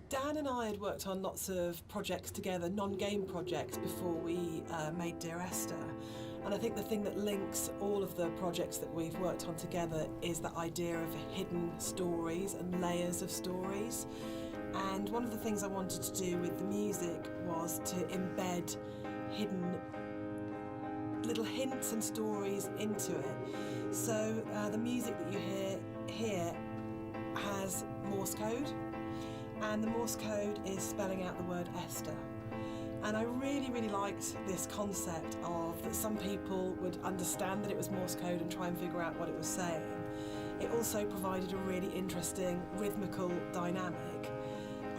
Dan and I had worked on lots of projects together, non-game projects, before we made Dear Esther. And I think the thing that links all of the projects that we've worked on together is that idea of hidden stories and layers of stories. And one of the things I wanted to do with the music was to embed hidden little hints and stories into it. So the music that you hear here has Morse code, and the Morse code is spelling out the word Esther. And I really, really liked this concept of that some people would understand that it was Morse code and try and figure out what it was saying. It also provided a really interesting rhythmical dynamic.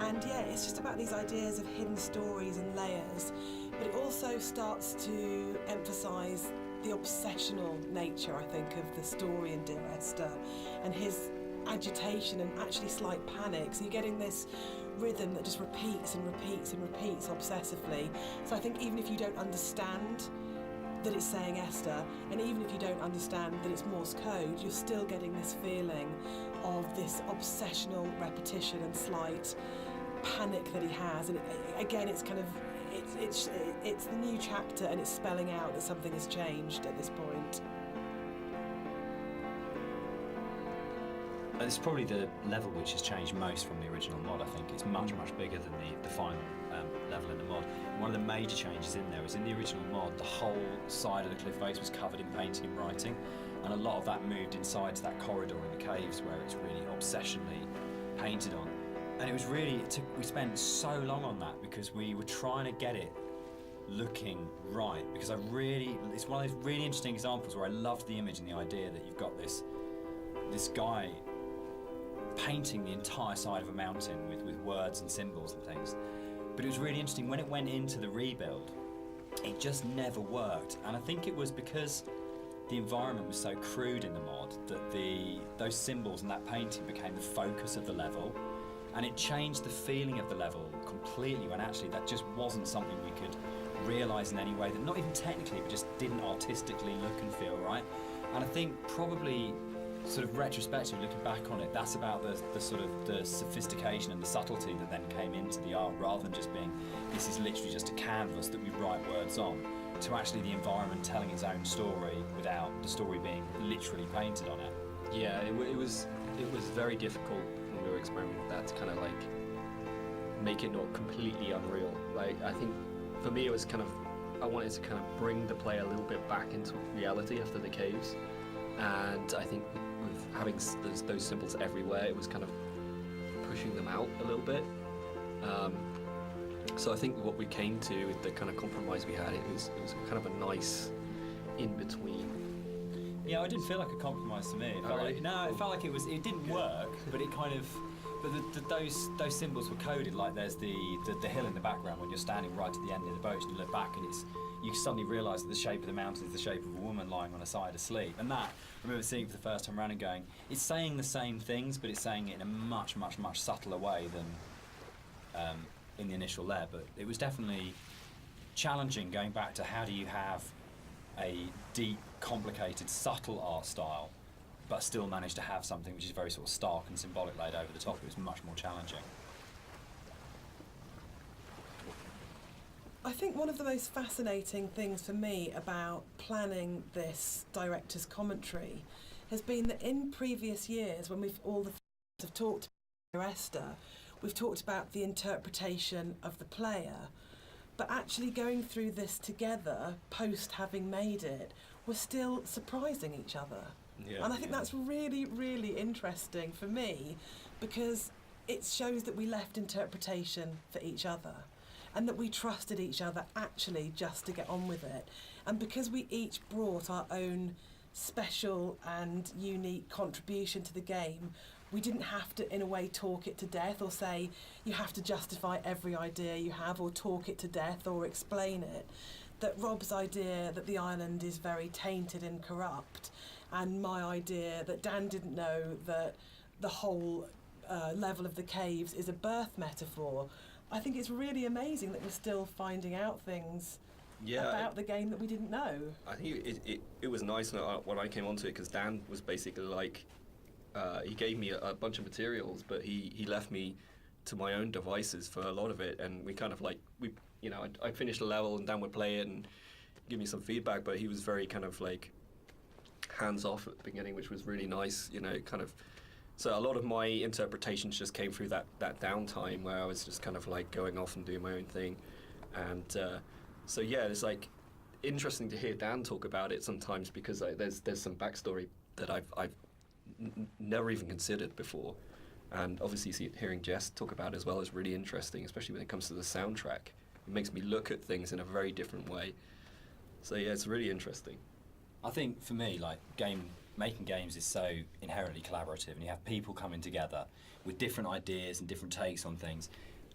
And yeah, it's just about these ideas of hidden stories and layers, but it also starts to emphasise the obsessional nature, I think, of the story in Dear Esther, and his agitation and actually slight panic. So you're getting this rhythm that just repeats and repeats and repeats obsessively. So I think even if you don't understand that it's saying Esther, and even if you don't understand that it's Morse code, you're still getting this feeling of this obsessional repetition and slight panic that he has. And again, it's kind of it's the new chapter, and it's spelling out that something has changed at this point. It's probably the level which has changed most from the original mod. I think it's much bigger than the final level in the mod. And one of the major changes in there is in the original mod, the whole side of the cliff face was covered in painting and writing, and a lot of that moved inside to that corridor in the caves where it's really obsessionally painted on. And it was really, we spent so long on that because we were trying to get it looking right, because it's one of those really interesting examples where I loved the image and the idea that you've got this guy painting the entire side of a mountain with words and symbols and things. But it was really interesting when it went into the rebuild, it just never worked. And I think it was because the environment was so crude in the mod that those symbols and that painting became the focus of the level, and it changed the feeling of the level completely, when actually that just wasn't something we could realise in any way, that not even technically, but just didn't artistically look and feel right. And I think probably sort of retrospectively looking back on it, that's about the sort of the sophistication and the subtlety that then came into the art, rather than just being, this is literally just a canvas that we write words on, to actually the environment telling its own story without the story being literally painted on it. Yeah, it was very difficult when we were experimenting with that to kind of like make it not completely unreal. Like, I think for me it was kind of, I wanted to kind of bring the player a little bit back into reality after the caves, and I think with having those symbols everywhere, it was kind of pushing them out a little bit. So I think what we came to with the kind of compromise we had, it was kind of a nice in-between. Yeah, it didn't feel like a compromise to me. It felt it felt like it didn't work, but it kind of, but those symbols were coded. Like there's the hill in the background when you're standing right at the end of the boat and you look back, and you suddenly realise that the shape of the mountain is the shape of a woman lying on a side asleep. And that, I remember seeing it for the first time around and going, it's saying the same things, but it's saying it in a much subtler way than in the initial layer. But it was definitely challenging going back to how do you have a deep, complicated, subtle art style, but still manage to have something which is very sort of stark and symbolic laid over the top. It was much more challenging. I think one of the most fascinating things for me about planning this director's commentary has been that in previous years, when we've all have talked about Esther, we've talked about the interpretation of the player, but actually going through this together, post having made it, we're still surprising each other. Yeah, and I think that's really, really interesting for me, because it shows that we left interpretation for each other, and that we trusted each other actually just to get on with it. And because we each brought our own special and unique contribution to the game, we didn't have to, in a way, talk it to death or say, you have to justify every idea you have or talk it to death or explain it. That Rob's idea that the island is very tainted and corrupt, and my idea that Dan didn't know that the whole level of the caves is a birth metaphor. I think it's really amazing that we're still finding out things about the game that we didn't know. I think it was nice when I came onto it, because Dan was basically like, he gave me a bunch of materials, but he left me to my own devices for a lot of it, and we kind of like I'd finish the level and Dan would play it and give me some feedback, but he was very kind of like hands off at the beginning, which was really nice, kind of. So a lot of my interpretations just came through that downtime where I was just kind of like going off and doing my own thing, and so yeah, it's like interesting to hear Dan talk about it sometimes, because there's some backstory that I've never even considered before, and obviously hearing Jess talk about it as well is really interesting, especially when it comes to the soundtrack. It makes me look at things in a very different way. So yeah, it's really interesting. I think for me, like making games is so inherently collaborative, and you have people coming together with different ideas and different takes on things,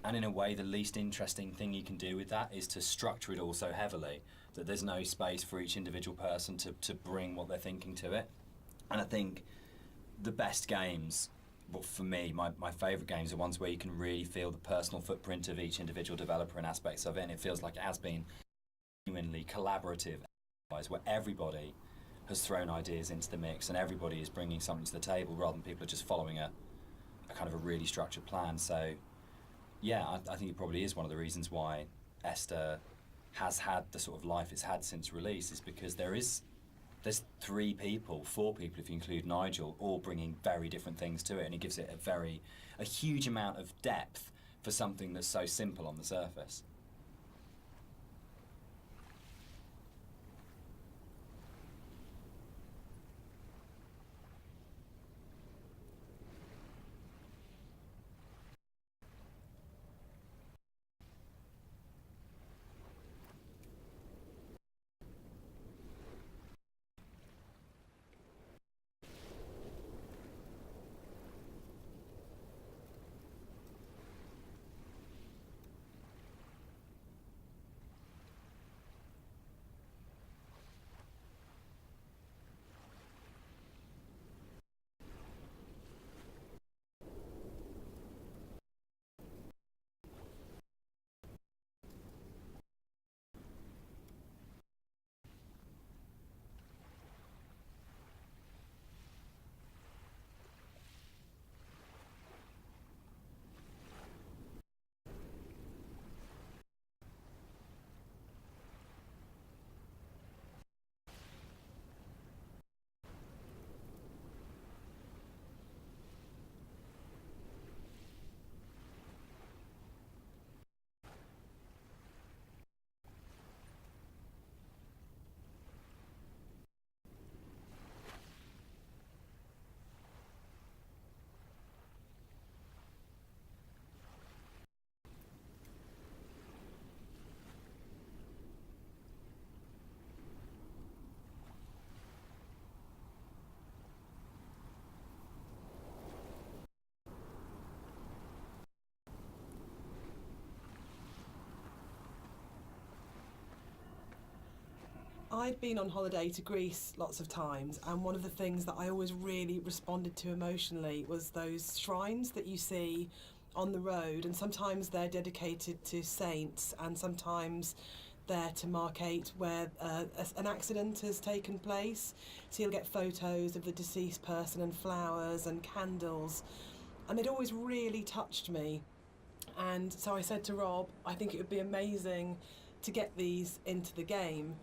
and in a way the least interesting thing you can do with that is to structure it all so heavily that there's no space for each individual person to bring what they're thinking to it. And I think the best games, well, for me, my favourite games are ones where you can really feel the personal footprint of each individual developer and aspects of it, and it feels like it has been genuinely collaborative, where everybody has thrown ideas into the mix and everybody is bringing something to the table rather than people are just following a kind of a really structured plan. So yeah, I think it probably is one of the reasons why Esther has had the sort of life it's had since release, is because there's 4 people if you include Nigel, all bringing very different things to it, and it gives it a huge amount of depth for something that's so simple on the surface. I've been on holiday to Greece lots of times, and one of the things that I always really responded to emotionally was those shrines that you see on the road, and sometimes they're dedicated to saints, and sometimes they're to markate where an accident has taken place. So you'll get photos of the deceased person and flowers and candles, and it always really touched me. And so I said to Rob, I think it would be amazing to get these into the game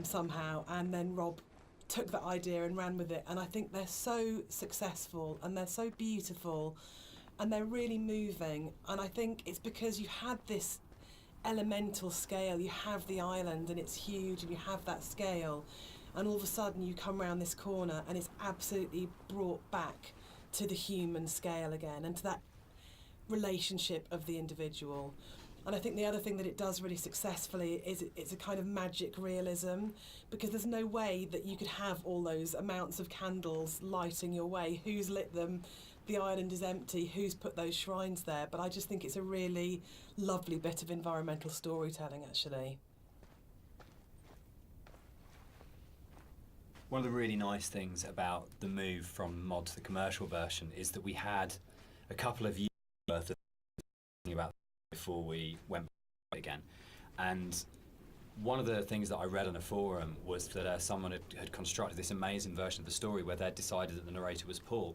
somehow, and then Rob took that idea and ran with it, and I think they're so successful and they're so beautiful and they're really moving, and I think it's because you had this elemental scale, you have the island and it's huge and you have that scale, and all of a sudden you come around this corner and it's absolutely brought back to the human scale again and to that relationship of the individual. And I think the other thing that it does really successfully is it's a kind of magic realism, because there's no way that you could have all those amounts of candles lighting your way. Who's lit them? The island is empty. Who's put those shrines there? But I just think it's a really lovely bit of environmental storytelling, actually. One of the really nice things about the move from mod to the commercial version is that we had a couple of years worth of thinking about before we went back again. And one of the things that I read on a forum was that someone had constructed this amazing version of the story where they'd decided that the narrator was Paul.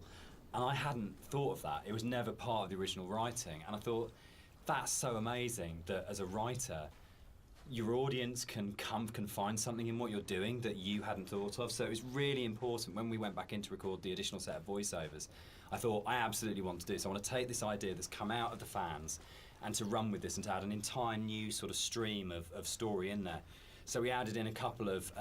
And I hadn't thought of that. It was never part of the original writing. And I thought, that's so amazing that as a writer, your audience can find something in what you're doing that you hadn't thought of. So it was really important when we went back in to record the additional set of voiceovers. I thought, I absolutely want to do this. I want to take this idea that's come out of the fans and to run with this and to add an entire new sort of stream of story in there. So we added in a couple of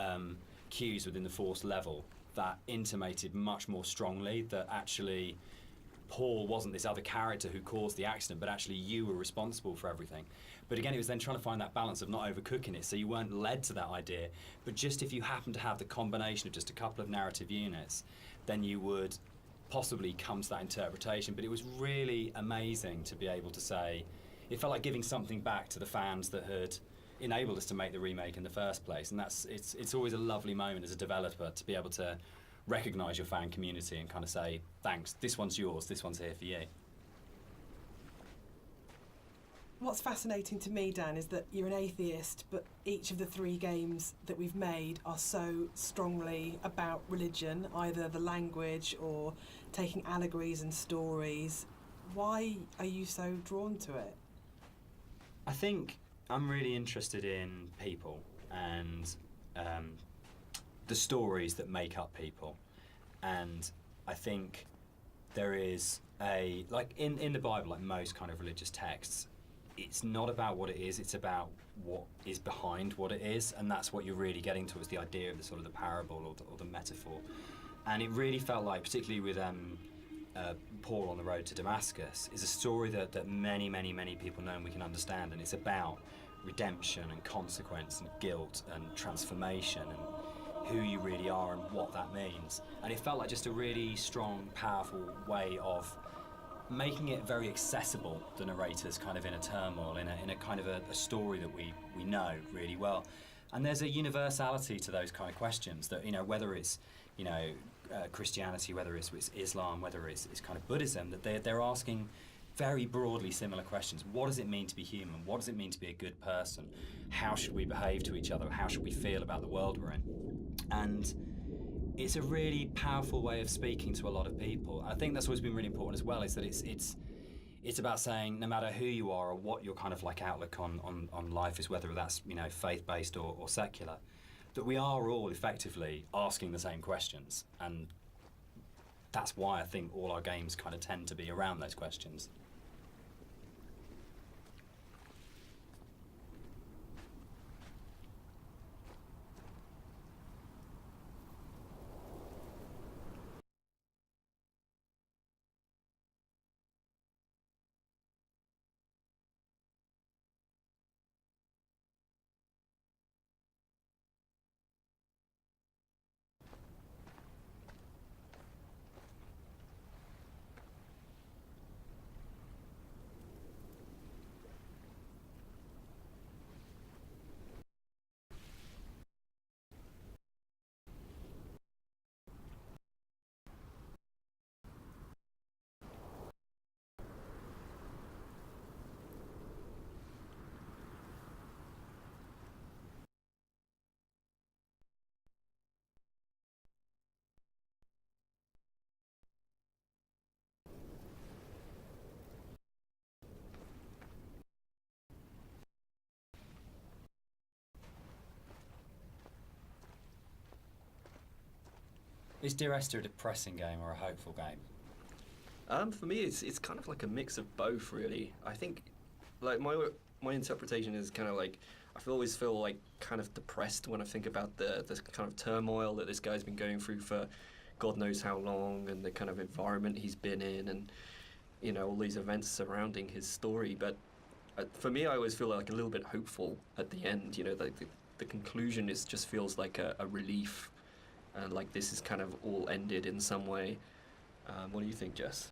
cues within the Force level that intimated much more strongly that actually Paul wasn't this other character who caused the accident, but actually you were responsible for everything. But again, it was then trying to find that balance of not overcooking it, so you weren't led to that idea, but just if you happen to have the combination of just a couple of narrative units, then you would possibly come to that interpretation. But it was really amazing to be able to say, it felt like giving something back to the fans that had enabled us to make the remake in the first place. And it's always a lovely moment as a developer to be able to recognise your fan community and kind of say, thanks, this one's yours, this one's here for you. What's fascinating to me, Dan, is that you're an atheist, but each of the 3 games that we've made are so strongly about religion, either the language or taking allegories and stories. Why are you so drawn to it? I think I'm really interested in people and the stories that make up people. And I think there is like in the Bible, like most kind of religious texts, it's not about what it is, it's about what is behind what it is, and that's what you're really getting towards, the idea of the sort of the parable or the metaphor. And it really felt like, particularly with Paul on the road to Damascus, is a story that many, many, many people know and we can understand, and it's about redemption and consequence and guilt and transformation and who you really are and what that means. And it felt like just a really strong, powerful way of making it very accessible, the narrator's kind of inner turmoil, in a kind of a story that we know really well. And there's a universality to those kind of questions that, whether it's, Christianity, whether it's Islam, whether it's kind of Buddhism, that they're asking very broadly similar questions. What does it mean to be human? What does it mean to be a good person? How should we behave to each other? How should we feel about the world we're in? And it's a really powerful way of speaking to a lot of people. I think that's always been really important as well, is that it's about saying, no matter who you are or what your kind of like outlook on life is, whether that's faith-based or secular, that we are all effectively asking the same questions. And that's why I think all our games kind of tend to be around those questions. Is Dear Esther a depressing game or a hopeful game? For me, it's kind of like a mix of both, really. I think, like my interpretation is kind of like, always feel like kind of depressed when I think about the kind of turmoil that this guy's been going through for God knows how long, and the kind of environment he's been in, and all these events surrounding his story. But for me, I always feel like a little bit hopeful at the end. The conclusion just feels like a relief. And like this is kind of all ended in some way. What do you think, Jess?